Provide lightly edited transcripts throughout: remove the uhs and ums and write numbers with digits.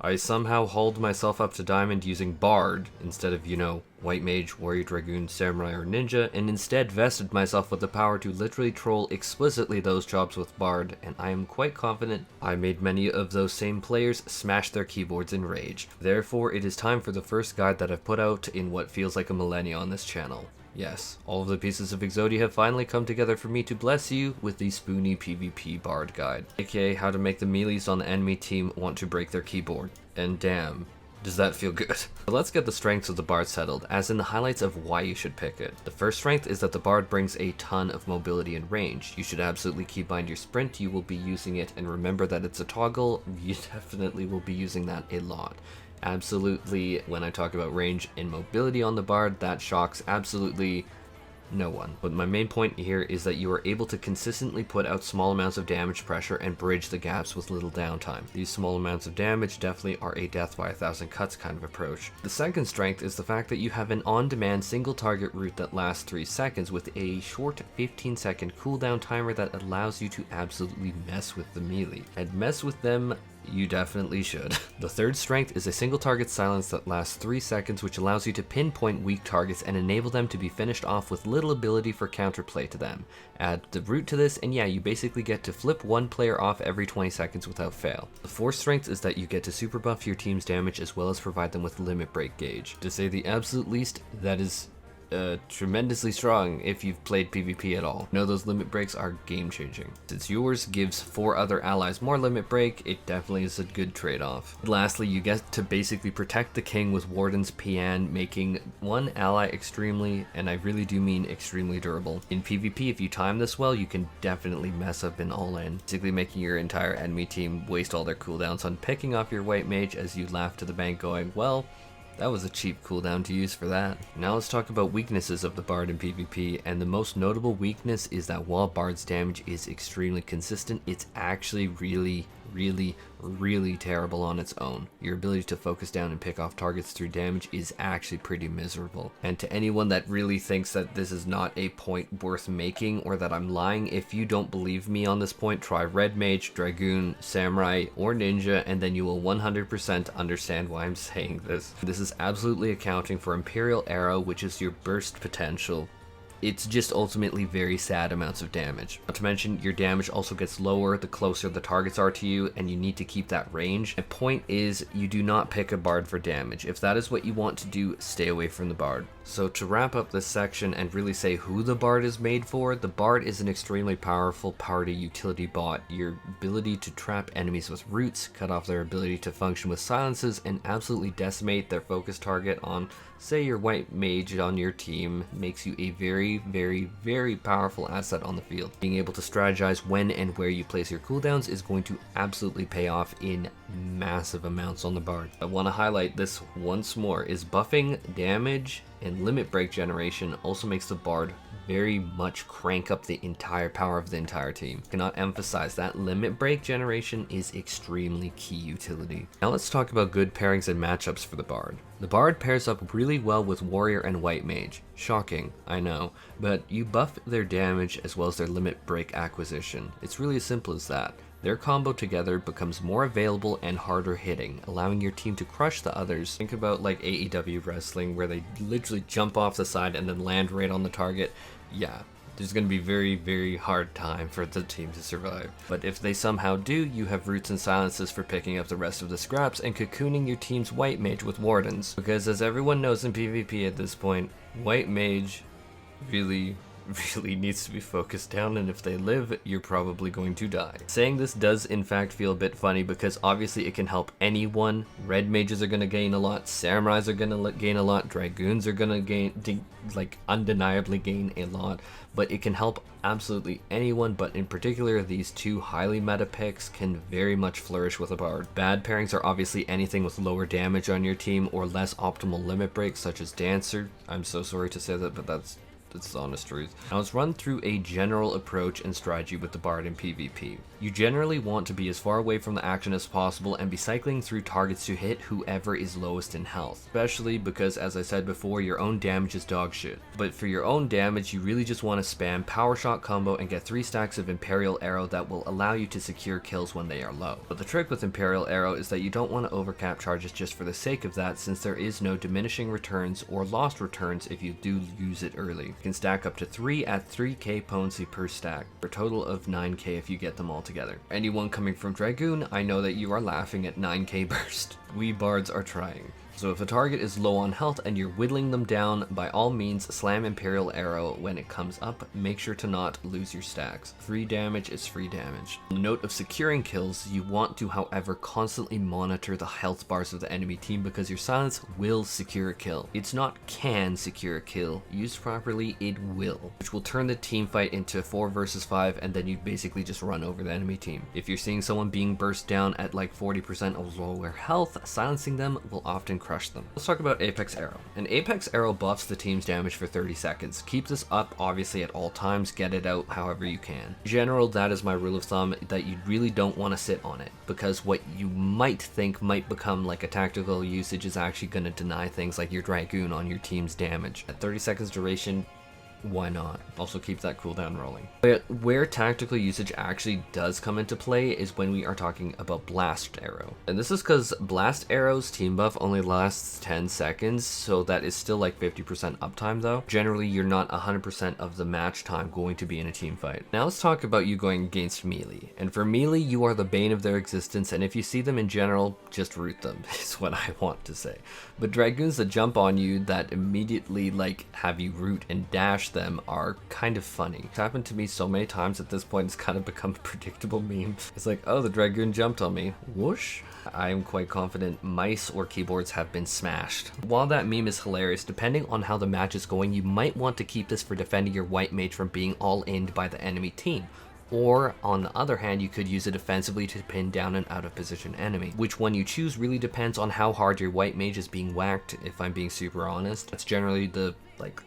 I somehow hauled myself up to diamond using bard instead of, white mage, warrior, dragoon, samurai, or ninja, and instead vested myself with the power to literally troll explicitly those jobs with bard, and I am quite confident I made many of those same players smash their keyboards in rage. Therefore, it is time for the first guide that I've put out in what feels like a millennia on this channel. Yes, all of the pieces of Exodia have finally come together for me to bless you with the Spoony PvP Bard Guide, aka how to make the melees on the enemy team want to break their keyboard. And damn, does that feel good. But let's get the strengths of the Bard settled, as in the highlights of why you should pick it. The first strength is that the Bard brings a ton of mobility and range. You should absolutely keybind your sprint, you will be using it, and remember that it's a toggle, you definitely will be using that a lot. Absolutely, when I talk about range and mobility on the Bard, that shocks absolutely no one. But my main point here is that you are able to consistently put out small amounts of damage pressure and bridge the gaps with little downtime. These small amounts of damage definitely are a death by 1,000 cuts kind of approach. The second strength is the fact that you have an on-demand single target route that lasts 3 seconds with a short 15-second cooldown timer that allows you to absolutely mess with the melee. And mess with them you definitely should. The third strength is a single target silence that lasts 3 seconds, which allows you to pinpoint weak targets and enable them to be finished off with little ability for counterplay to them. Add the root to this, and yeah, you basically get to flip one player off every 20 seconds without fail. The fourth strength is that you get to super buff your team's damage as well as provide them with limit break gauge. To say the absolute least, that is tremendously strong if you've played PvP at all. Know those limit breaks are game changing. Since yours gives 4 other allies more limit break, it definitely is a good trade-off. Lastly, you get to basically protect the king with Warden's Pian, making one ally extremely, and I really do mean extremely durable. In PvP, if you time this well, you can definitely mess up in all-in, basically making your entire enemy team waste all their cooldowns on picking off your white mage as you laugh to the bank going, well, that was a cheap cooldown to use for that. Now let's talk about weaknesses of the Bard in PvP, and the most notable weakness is that while Bard's damage is extremely consistent, it's actually really terrible on its own. Your ability to focus down and pick off targets through damage is actually pretty miserable. And to anyone that really thinks that this is not a point worth making or that I'm lying, if you don't believe me on this point, try Red Mage, Dragoon, Samurai, or Ninja, and then you will 100% understand why I'm saying this. This is absolutely accounting for Imperial Arrow, which is your burst potential. It's just ultimately very sad amounts of damage. Not to mention, your damage also gets lower the closer the targets are to you, and you need to keep that range. My point is, you do not pick a Bard for damage. If that is what you want to do, stay away from the Bard. So to wrap up this section and really say who the Bard is made for, the Bard is an extremely powerful party utility bot. Your ability to trap enemies with roots, cut off their ability to function with silences, and absolutely decimate their focus target on, say, your white mage on your team makes you a very powerful asset on the field. Being able to strategize when and where you place your cooldowns is going to absolutely pay off in massive amounts on the Bard. I want to highlight this once more, is buffing damage and limit break generation also makes the Bard very much crank up the entire power of the entire team. Cannot emphasize that limit break generation is extremely key utility. Now let's talk about good pairings and matchups for the Bard. The Bard pairs up really well with Warrior and White Mage. Shocking, I know, but you buff their damage as well as their limit break acquisition. It's really as simple as that. Their combo together becomes more available and harder hitting, allowing your team to crush the others. Think about like AEW wrestling where they literally jump off the side and then land right on the target. Yeah, there's going to be very hard time for the team to survive. But if they somehow do, you have roots and silences for picking up the rest of the scraps and cocooning your team's white mage with wardens. Because as everyone knows in PvP at this point, white mage really needs to be focused down, and if they live, you're probably going to die. Saying this does in fact feel a bit funny because obviously it can help anyone. Red mages are going to gain a lot, samurais are going to gain a lot, dragoons are going to undeniably gain a lot, but it can help absolutely anyone, but in particular these two highly meta picks can very much flourish with a Bard. Bad pairings are obviously anything with lower damage on your team or less optimal limit breaks such as Dancer. I'm so sorry to say that, but that's That's the honest truth. Now let's run through a general approach and strategy with the Bard in PvP. You generally want to be as far away from the action as possible and be cycling through targets to hit whoever is lowest in health. Especially because, as I said before, your own damage is dog shit. But for your own damage, you really just want to spam power shot combo and get 3 stacks of Imperial Arrow that will allow you to secure kills when they are low. But the trick with Imperial Arrow is that you don't want to overcap charges just for the sake of that, since there is no diminishing returns or lost returns if you do use it early. You can stack up to 3 at 3k potency per stack, for a total of 9k if you get them all together. Anyone coming from Dragoon, I know that you are laughing at 9k burst. We bards are trying. So if a target is low on health and you're whittling them down, by all means slam Imperial Arrow when it comes up. Make sure to not lose your stacks. Free damage is free damage. On the note of securing kills, you want to, however, constantly monitor the health bars of the enemy team, because your silence will secure a kill. It's not can secure a kill. Used properly, it will. Which will turn the team fight into 4 versus 5, and then you basically just run over the enemy team. If you're seeing someone being burst down at like 40% of lower health, silencing them will often crush them. Let's talk about Apex Arrow. An Apex Arrow buffs the team's damage for 30 seconds. Keep this up obviously at all times, get it out however you can. In general, that is my rule of thumb, that you really don't want to sit on it, because what you might think might become like a tactical usage is actually going to deny things like your Dragoon on your team's damage. At 30 seconds duration, why not? Also keep that cooldown rolling. But where tactical usage actually does come into play is when we are talking about Blast Arrow. And this is because Blast Arrow's team buff only lasts 10 seconds, so that is still like 50% uptime though. Generally, you're not 100% of the match time going to be in a team fight. Now let's talk about you going against melee. And for melee, you are the bane of their existence, and if you see them in general, just root them, is what I want to say. But Dragoons that jump on you that immediately like have you root and dash them are kind of funny. It's happened to me so many times at this point, it's kind of become a predictable meme. It's like, oh, the Dragoon jumped on me. Whoosh. I am quite confident mice or keyboards have been smashed. While that meme is hilarious, depending on how the match is going, you might want to keep this for defending your white mage from being all-inned by the enemy team. Or, on the other hand, you could use it offensively to pin down an out-of-position enemy. Which one you choose really depends on how hard your white mage is being whacked, if I'm being super honest. That's generally the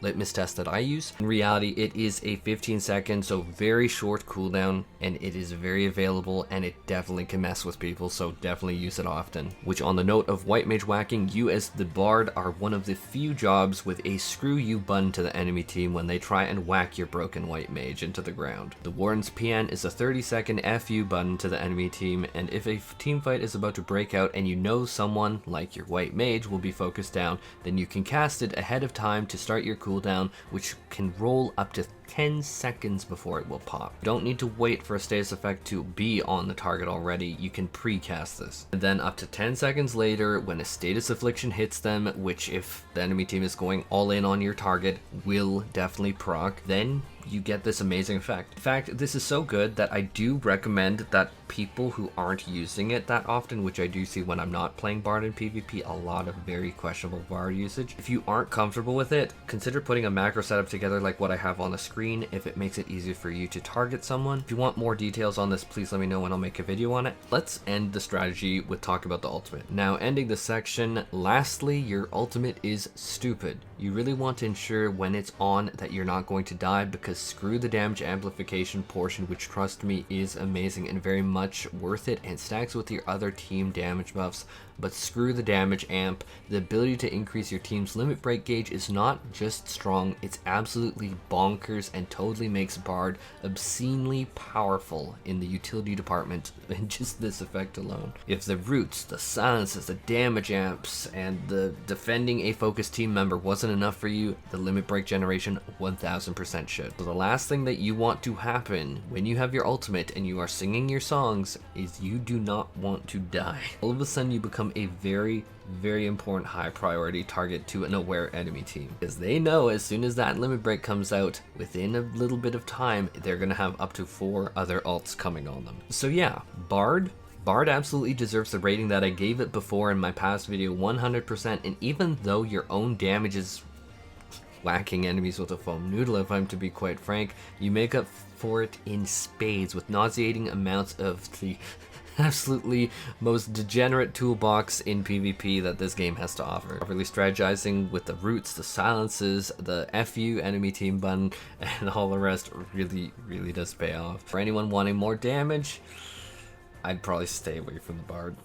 litmus test that I use. In reality, it is a 15-second, so very short cooldown, and it is very available, and it definitely can mess with people, so definitely use it often. Which, on the note of white mage whacking, you as the bard are one of the few jobs with a screw you button to the enemy team when they try and whack your broken white mage into the ground. The Warden's PN is a 30-second FU button to the enemy team, and if a team fight is about to break out and you know someone, like your white mage, will be focused down, then you can cast it ahead of time to start your cooldown, which can roll up to 10 seconds before it will pop. You don't need to wait for a status effect to be on the target already, you can pre-cast this. And then up to 10 seconds later, when a status affliction hits them, which if the enemy team is going all in on your target, will definitely proc, then you get this amazing effect. In fact, this is so good that I do recommend that people who aren't using it that often, which I do see when I'm not playing Bard in PvP, a lot of very questionable Bard usage. If you aren't comfortable with it, consider putting a macro setup together like what I have on the screen if it makes it easier for you to target someone. If you want more details on this, please let me know and I'll make a video on it. Let's end the strategy with talk about the ultimate. Now, ending this section, lastly, your ultimate is stupid. You really want to ensure when it's on that you're not going to die, because screw the damage amplification portion, which trust me is amazing and very much worth it and stacks with your other team damage buffs, but screw the damage amp. The ability to increase your team's limit break gauge is not just strong, it's absolutely bonkers and totally makes Bard obscenely powerful in the utility department in just this effect alone. If the roots, the silences, the damage amps, and the defending a focused team member wasn't enough for you, the limit break generation 1000% should. So the last thing that you want to happen when you have your ultimate and you are singing your songs is you do not want to die. All of a sudden you become a very important high priority target to an aware enemy team, because they know as soon as that limit break comes out, within a little bit of time, they're gonna have up to 4 other ults coming on them. So yeah, Bard absolutely deserves the rating that I gave it before in my past video, 100%, and even though your own damage is whacking enemies with a foam noodle, if I'm to be quite frank, you make up for it in spades with nauseating amounts of the absolutely most degenerate toolbox in PvP that this game has to offer. Properly strategizing with the roots, the silences, the FU enemy team button, and all the rest really does pay off. For anyone wanting more damage, I'd probably stay away from the Bard.